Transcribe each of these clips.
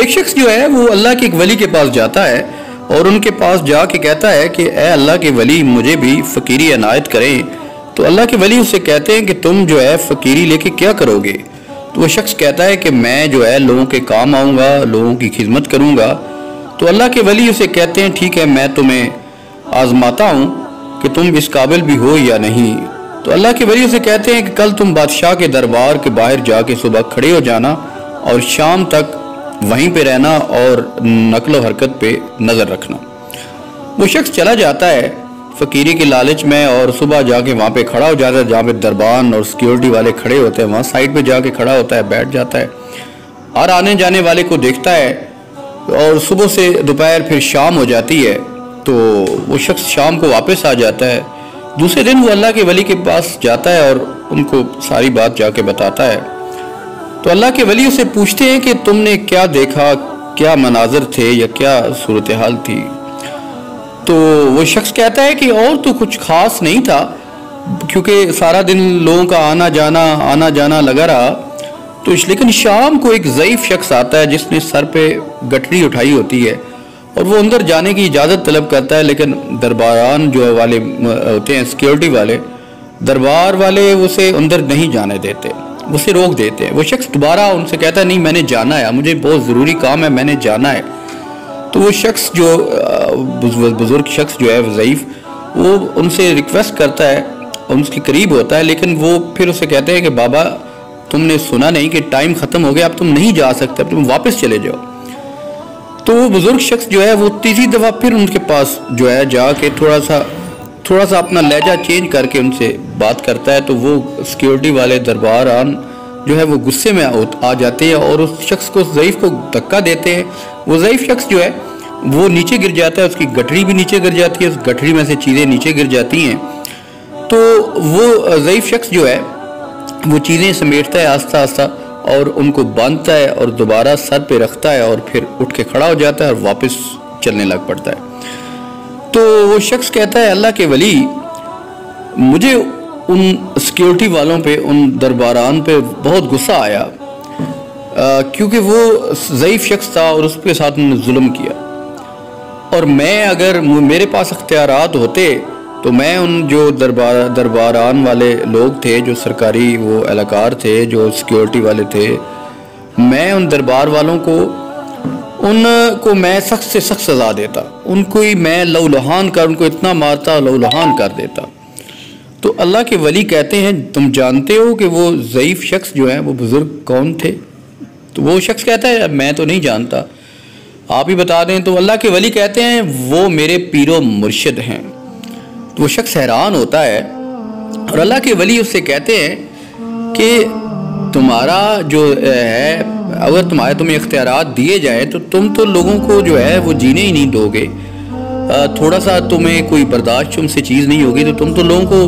ایک شخص جو ہے وہ اللہ کے ایک ولی کے پاس جاتا ہے اور ان کے پاس جا کے کہتا ہے کہ اے اللہ کے ولی مجھے بھی فقیری عنایت کریں. تو اللہ کے ولی اسے کہتے ہیں کہ تم جو ہے فقیری لے کے کیا کرو گے؟ تو وہ شخص کہتا ہے کہ میں جو ہے لوگوں کے کام آؤں گا, لوگوں کی خدمت کروں گا. تو اللہ کے ولی اسے کہتے ہیں ٹھیک ہے میں تمہیں آزماتا ہوں کہ تم اس قابل بھی ہو یا نہیں. تو اللہ کے ولی اسے کہتے ہیں کہ کل تم بادشاہ کے دربار کے باہر جا کے صبح کھڑے ہو جانا اور شام تک وہیں پہ رہنا اور نقل و حرکت پہ نظر رکھنا. وہ شخص چلا جاتا ہے فقیری کے لالچ میں اور صبح جا کے وہاں پہ کھڑا ہو جاتا ہے جہاں پہ دربان اور سیکیورٹی والے کھڑے ہوتے ہیں, وہاں سائڈ پہ جا کے کھڑا ہوتا ہے, بیٹھ جاتا ہے اور آنے جانے والے کو دیکھتا ہے. اور صبح سے دوپہر پھر شام ہو جاتی ہے تو وہ شخص شام کو واپس آ جاتا ہے. دوسرے دن وہ اللہ کے ولی کے پاس جاتا ہے اور ان کو ساری بات جا کے بتاتا ہے. تو اللہ کے ولی اسے پوچھتے ہیں کہ تم نے کیا دیکھا, کیا مناظر تھے یا کیا صورتحال تھی؟ تو وہ شخص کہتا ہے کہ اور تو کچھ خاص نہیں تھا کیونکہ سارا دن لوگوں کا آنا جانا لگا رہا. تو لیکن شام کو ایک ضعیف شخص آتا ہے جس نے سر پہ گٹری اٹھائی ہوتی ہے اور وہ اندر جانے کی اجازت طلب کرتا ہے, لیکن درباران جو والے ہوتے ہیں سیکیورٹی والے, دربار والے اسے اندر نہیں جانے دیتے, اسے روک دیتے ہیں. وہ شخص دوبارہ ان سے کہتا ہے نہیں میں نے جانا ہے, مجھے بہت ضروری کام ہے, میں نے جانا ہے. تو وہ شخص جو بزرگ شخص جو ہے ضعیف, وہ ان سے ریکویسٹ کرتا ہے, ان کے قریب ہوتا ہے, لیکن وہ پھر اسے کہتے ہیں کہ بابا تم نے سنا نہیں کہ ٹائم ختم ہو گیا, اب تم نہیں جا سکتے, اب تم واپس چلے جاؤ. تو وہ بزرگ شخص جو ہے وہ تیسری دفعہ پھر ان کے پاس جو ہے جا کے تھوڑا سا اپنا لہجہ چینج کر کے ان سے بات کرتا ہے. تو وہ سیکیورٹی والے درباران جو ہے وہ غصے میں آ جاتے ہیں اور اس شخص کو ضعیف کو دھکا دیتے ہیں. وہ ضعیف شخص جو ہے وہ نیچے گر جاتا ہے, اس کی گٹری بھی نیچے گر جاتی ہے, اس گٹری میں سے چیزیں نیچے گر جاتی ہیں. تو وہ ضعیف شخص جو ہے وہ چیزیں سمیٹتا ہے آہستہ آہستہ اور ان کو باندھتا ہے اور دوبارہ سر پہ رکھتا ہے اور پھر اٹھ کے کھڑا ہو جاتا ہے اور واپس چلنے لگ پڑتا ہے. تو وہ شخص کہتا ہے اللہ کے ولی مجھے ان سیکیورٹی والوں پہ, ان درباران پہ بہت غصہ آیا کیونکہ وہ ضعیف شخص تھا اور اس کے ساتھ انہوں نے ظلم کیا, اور میں اگر میرے پاس اختیارات ہوتے تو میں ان جو درباران والے لوگ تھے, جو سرکاری وہ اہلکار تھے, جو سیکیورٹی والے تھے, میں ان دربار والوں کو میں سخت سے سخت سزا دیتا, ان کو ہی میں لہولہان کر ان کو اتنا مارتا لہولہان کر دیتا. تو اللہ کے ولی کہتے ہیں تم جانتے ہو کہ وہ ضعیف شخص جو ہیں وہ بزرگ کون تھے؟ تو وہ شخص کہتا ہے میں تو نہیں جانتا, آپ ہی بتا دیں. تو اللہ کے ولی کہتے ہیں وہ میرے پیر و مرشد ہیں. تو وہ شخص حیران ہوتا ہے اور اللہ کے ولی اس سے کہتے ہیں کہ تمہارا جو ہے اگر تمہیں اختیارات دیے جائیں تو تم تو لوگوں کو جو ہے وہ جینے ہی نہیں دو گے, تھوڑا سا تمہیں کوئی برداشت تم سے چیز نہیں ہوگی تو تم تو لوگوں کو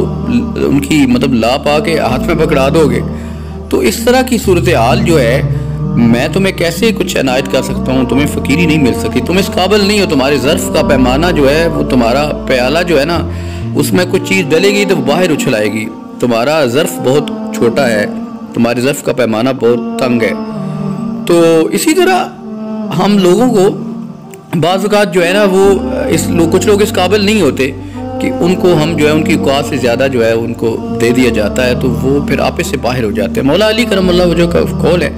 ان کی مطلب لا پا کے ہاتھ میں پکڑا دو گے. تو اس طرح کی صورتحال جو ہے میں تمہیں کیسے کچھ عنایت کر سکتا ہوں, تمہیں فقیری نہیں مل سکی, تم اس قابل نہیں ہو, تمہارے ظرف کا پیمانہ جو ہے وہ تمہارا پیالہ جو ہے نا اس میں کچھ چیز ڈلے گی تو باہر اچھلائے گی, تمہارا ظرف بہت چھوٹا ہے, تمہارے ظرف کا پیمانہ بہت تنگ ہے. تو اسی طرح ہم لوگوں کو بعض اوقات جو ہے نا وہ کچھ لوگ اس قابل نہیں ہوتے کہ ان کو ہم جو ہے ان کی اوقات سے زیادہ جو ہے ان کو دے دیا جاتا ہے تو وہ پھر آپس سے باہر ہو جاتے ہیں. مولا علی کرم اللہ وجہ کا قول ہے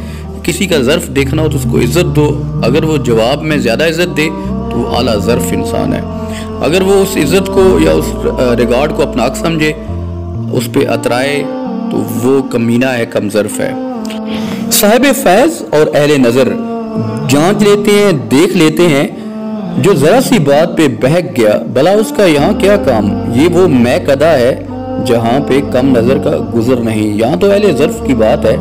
کسی کا ظرف دیکھنا ہو تو اس کو عزت دو, اگر وہ جواب میں زیادہ عزت دے تو وہ اعلیٰ ظرف انسان ہے, اگر وہ اس عزت کو یا اس ریگارڈ کو اپنا حق سمجھے اس پہ اترائے تو وہ کمینہ ہے, کم ظرف ہے. صاحب فیض اور اہل نظر جانچ لیتے ہیں, دیکھ لیتے ہیں, جو ذرا سی بات پہ بہک گیا بھلا اس کا یہاں کیا کام, یہ وہ میں قدا ہے جہاں پہ کم نظر کا گزر نہیں. یہاں تو اہل ظرف کی بات ہے,